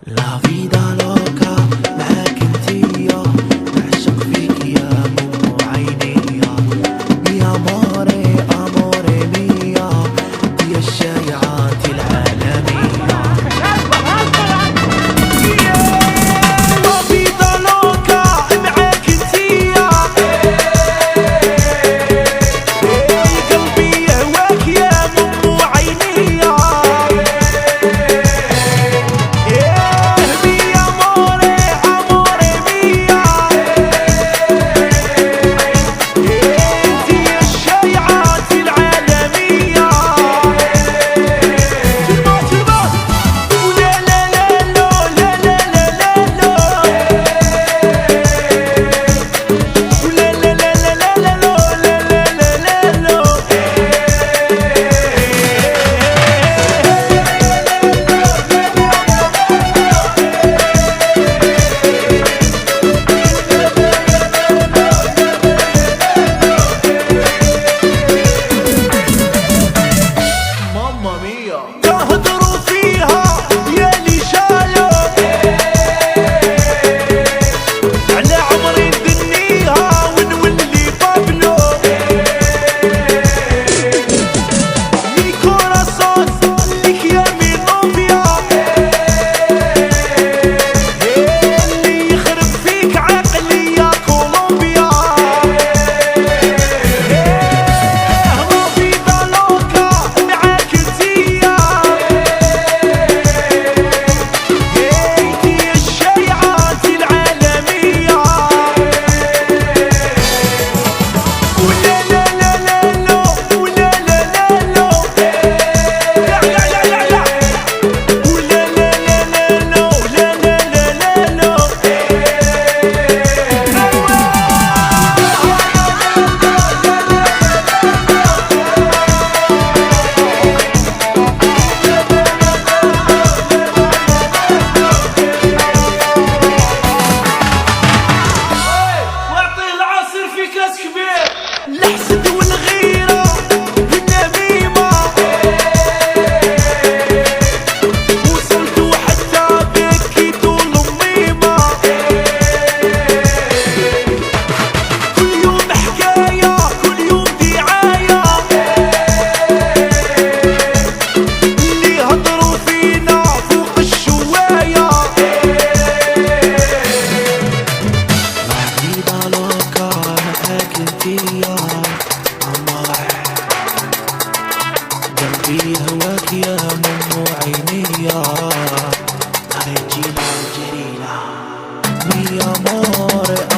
La vida loca معاك انتيا نعشق فيك يا مو عينيا مي اموري اموري ميا دي الشايعات العالمية. La vida loca معاك انتيا قلبي يهواك يا مو عينيا تهدروا فيها يا اللي شايف على عمري ندنيها ونولي بابلو مي كوراسون ليك يا مي نوفيا اللي يخرب فيك عقلي يا كولومبيا. الحسد والغيرة والنميمة وصلت وحتى بكيت والميمة كل يوم حكاية كل يوم دعاية اللي هضروا فينا فوق الشواية. La vida loca معاك انتيا قلبي هواك يا مو عينيا رجيلة جريلة مي امور